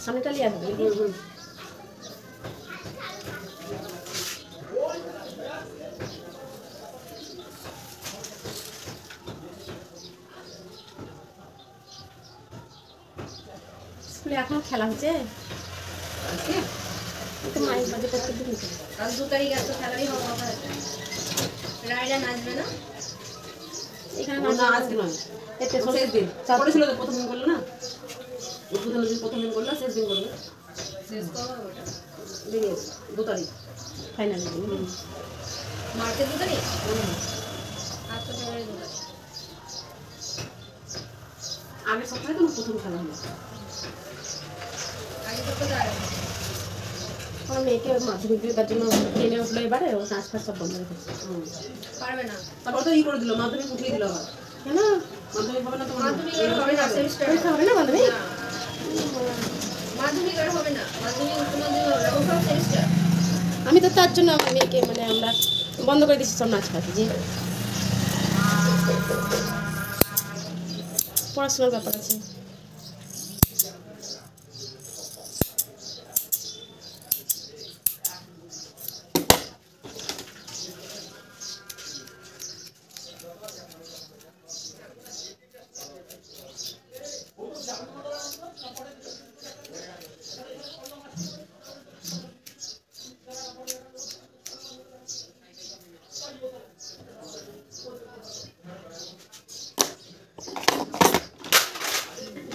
সামনেটা লিয়ে আসবে। স্কুলে এখনো খেলা হচ্ছে মাইক বাজে করতে দিন। আর 2 তারিখ এত খেলারই হবে। রায়রা নাচবে না এখানে না আজকে নয়, এতে শেষ দিন করেছিল তো, প্রথম দিন করলো না, উদ্বোধনের দিন প্রথম দিন করলো, শেষ দিন করবে, শেষ করবো ওটা বেরিয়েছে 2 তারিখ ফাইনাল। মার্চের 2 তারিখ। আর তো ফেব্রুয়ারি 2 তারিখ। আগের সপ্তাহে তো প্রথম খেলা হলো। আগে তো যায় আমার মেয়েকে মাধ্যমিক দেওয়ার জন্য ট্রেনে উঠলো এবারে, ও নাচ ফাচ সব বন্ধ রেখেছে। পারবে না। তারপর তো করে দিল, মাধ্যমিক উঠিয়ে দিল আবার। কেন মাধ্যমিক হবে না তো, মাধ্যমিক আর হবে না, সেমিস্টার পরীক্ষা হবে না মাধ্যমিক? মাধ্যমিক আর হবে না, মাধ্যমিক উচ্চমাধ্যমিক হবে না, সব সেমিস্টার। আমি তো তার জন্য আমার মেয়েকে মানে আমরা বন্ধ করে দিচ্ছি সব নাচ ফাচ, যে পড়াশোনার ব্যাপার আছে।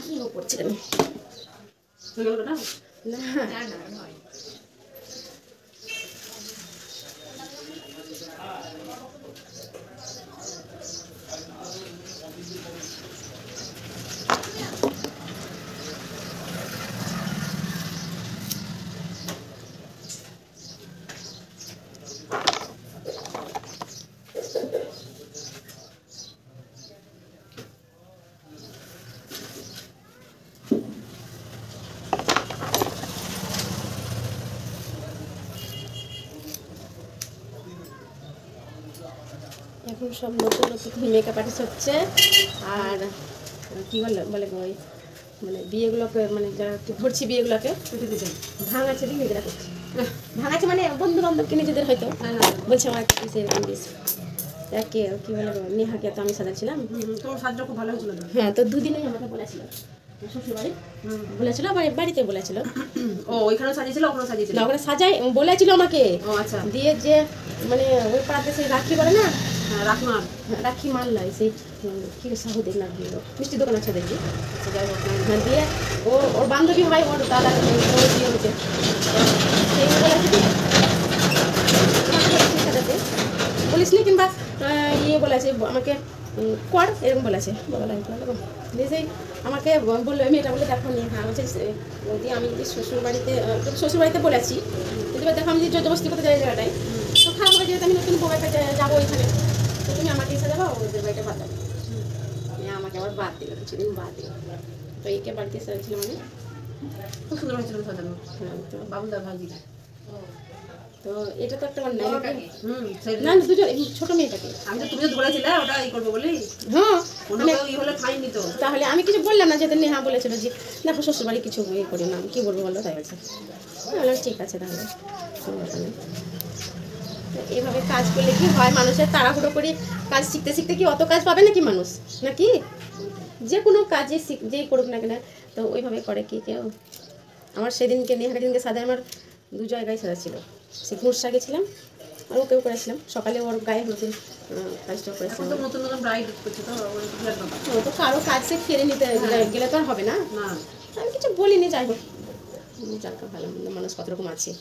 কি করছিলেন না না? না না হয় এখন সব নতুন নতুন মেকআপ আর্টিস্ট হচ্ছে। আর কী বলে ওই মানে বিয়েগুলোকে মানে যারা ধরছি বিয়েগুলোকে ভাঙাচ্ছে দিয়ে নিজেরা করছে। ভাঙাচ্ছে মানে বন্ধু বান্ধবকে নিজেদের হয়তো বলছে আমার একটা পিসে এরকম দিস। একে কী বলে নেহাকে তো আমি সাজাচ্ছিলাম। তোমার সাজটা খুব ভালো হয়েছিল তো। হ্যাঁ, তো দুদিনই আমাকে বলেছিল শ্বশুরবাড়ি বলেছিল, আবার বাড়িতে বলেছিল। ও ওইখানেও সাজিয়েছিল, ওখানেও সাজিয়েছিল? না, ওখানে সাজাই বলেছিল আমাকে। ও আচ্ছা, দিয়ে যে মানে ওই পাড়াতে সেই রাখি বলে না, রাখমার রাখি মানলাই সেই কি সাহুদের না দিয়ে মিষ্টি দোকান আছে দেখি। যাই হোক, হ্যাঁ, দিয়ে ওর বান্ধবী হয়, ওর দাদা ওর বিয়ে হচ্ছে সেই বলেছে সাজাতে বলিস নি, কিংবা ইয়ে বলেছে আমাকে কর এরকম বলেছে বাবা এরকম দিয়ে সেই আমাকে বললো মেয়েটা বলে দেখো নি। হ্যাঁ বলছে দিয়ে আমি যদি শ্বশুরবাড়িতে বলেছি, কিন্তু দেখো আমি যদি জবরদস্তি করতে যাই জায়গাটায় তো খারাপ হবে, যেহেতু আমি নতুন বউয়ের কাছে যাবো ওইখানে, তো তুমি আমাকে এসে যাবো, ওদের বাড়িটা বাদ দেবে। আমাকে আবার বাদ দিল, কিছুদিন বাদ দিল। তো একে বাড়িতে এসেছিলাম আমি, খুব সুন্দর হয়েছিল সাজানো। হ্যাঁ, তো বাবুদার ভাজি। তো এটা তো একটা অন্যায় নাকি? সেই না দুজন ছোট মেয়েটাকে আমি তো, তুমি তো ধরেছিলে ওটা ই করবো বলি, হ্যাঁ অন্য মানে কেউ ই হলে খাইনি তো। তাহলে আমি কিছু বললাম না, যেদিন নেহা বলেছিল যে দেখো শ্বশুরবাড়ি কিছু ইয়ে করি না, আমি কী বলবো বলো, তাই বলছে। বললাম ঠিক আছে তাহলে কোনো ব্যাপার নেই। তো এইভাবে কাজ করলে কি হয়, মানুষের তাড়াহুড়ো করে কাজ শিখতে শিখতে কি অত কাজ পাবে নাকি মানুষ, নাকি যে কোনো কাজে যেই করুক না কেন, তো ওইভাবে করে কি কেউ। আমার সেদিনকে নেহাকে দিনকে সাজায় আমার 2 জায়গায় সাজা ছিল, সে ঘুরসা গেছিলাম আর ওকেও করেছিলাম, সকালে ওর গায়ে নতুন কাজটা এখন করেছিলাম। তো নতুন নতুন ব্রাইড করছে তো, বিরাট ব্যাপার। ও তো কারো কাজ সে ফিরে নিতে গেলে তো আর হবে না। না আমি কিছু বলিনি, যাই হোক যাক ভালো মন্দ মানুষ কত রকম আছে।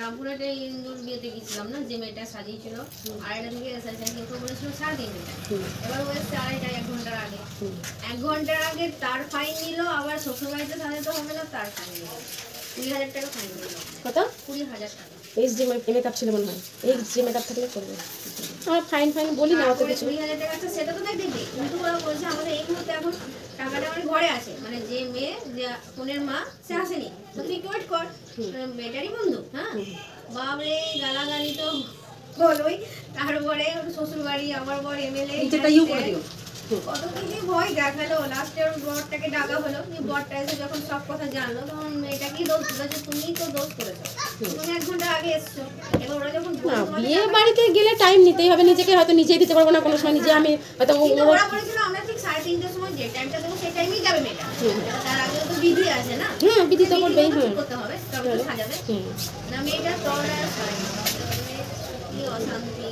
রামপুরহাটে ইন্দুর বিয়েতে গেছিলাম না, যে মেয়েটা সাজিয়েছিল আড়াইটা থেকে সাজিয়েছিল, কিন্তু বলেছিল 3:30। এবার ও এসছে 2:30 1 ঘন্টার আগে। 1 ঘন্টার আগে তার ফাইন নিল, আবার শ্বশুরবাড়িতে সাজাতে হবে না, তার ফাইন নিল 20,000 টাকা ফাইন নিল। কত? 20,000 টাকা। এই যে মেকআপ ছিল মনে হয়, এই যে মেকআপ থাকলে করবে। আমার ফাইন বলি না অত কিছু। 20,000 টাকা আছে সেটা তো তাই দেখবে, কিন্তু ওরা বলছে আমাদের এই মুহূর্তে এখন টাকাটা আমার ঘরে আছে, মানে যে মেয়ে যে বোনের মা সে আসেনি, তো তুই ওয়েট কর, বেটারই বন্ধু। হ্যাঁ বাবরে গালাগালি তো হলোই, তারপরে শ্বশুর বাড়ি আমার বর এমএলএ নিচেটা ইউ করে দিও। কত কিছু ভয় দেখালো, লাস্টে ওর বরটাকে ডাকা হলো, যে বরটা এসে যখন সব কথা জানলো তখন মেয়েটাকেই দোষ দিল যে তুমিই তো দোষ করেছো, তুমি 1 ঘন্টা আগে এসছো। এবার ওরা যখন না বিয়ে বাড়িতে গেলে টাইম নিতেই হবে, নিজেকে হয়তো নিজেই দিতে পারবো না কোনো সময়, নিজে আমি হয়তো কিন্তু ওরা বলেছিল আমরা ঠিক 3:30টার সময় যে টাইমটা দেবো সেই টাইমেই যাবে মেয়েটা। তার আগেও তো বিধি আছে না, বিধি তো করবেই। ঠিক করতে হবে, তবে তো সাজাবে না মেয়েটা। তোর কি অশান্তি।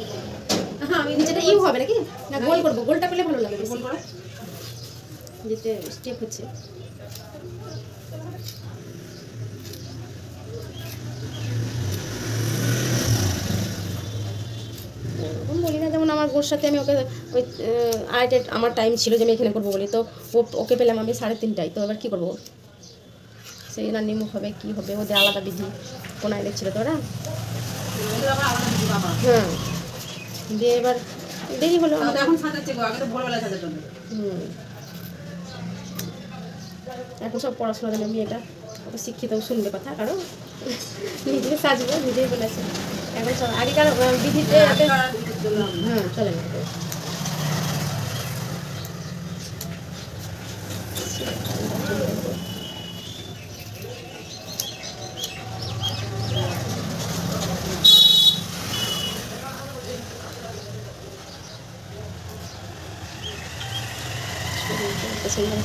আমি নিচেটা ইউ হবে নাকি না গোল করবো, গোলটা পেলে ভালো লাগে গোল করো। যেতে স্টেপ হচ্ছে। ওরকম বলি না, যেমন আমার বোর সাথে আমি ওকে ওই আড়াইটে আমার টাইম ছিল যে আমি এখানে করবো বলি, তো ওকে পেলাম আমি 3:30টায়, তো এবার কী করবো, সেই রান্নিমুখ হবে কী হবে, ওদের আলাদা বিধি কোনায় দেখছিল তো ওরা। ওদের আবার আলাদা কিছু বাবা। হ্যাঁ দিয়ে এবার দেরি হলো। তাও তো এখন সাজাচ্ছে গো, আগে তো ভোরবেলায় সাজাতো না। এখন সব পড়াশোনার জন্য বিয়েটা, অত শিক্ষিত শুনবে কথা কারো, নিজে সাজবো নিজেই বলেছে। এখন সব আগেকার বিধিতে চলে না।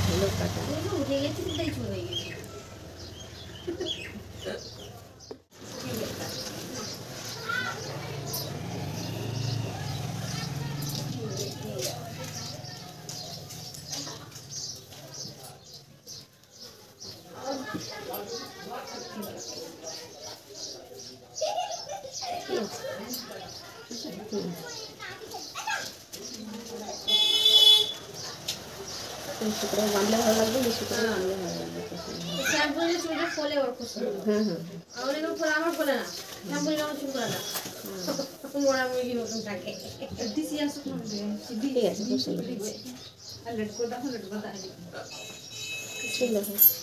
ভালো কাটা উঠে গেছি, তাই চুপ হয়ে গেছি। শুক্রবার বাঁধলে ভালো লাগবে, শুক্রবার বাঁধলে ভালো লাগবে। শ্যাম্পু দিয়ে চুলটা ফোলে ওর খুব সুন্দর। আমার এরকম ফোলা, আমার ফোলে না, শ্যাম্পু দিলে আমার চুল ফোলে না। মোড়া মুরগি মতন থাকে। ঠিক আছে, খুব সুন্দর হয়েছে, সুন্দর হয়েছে।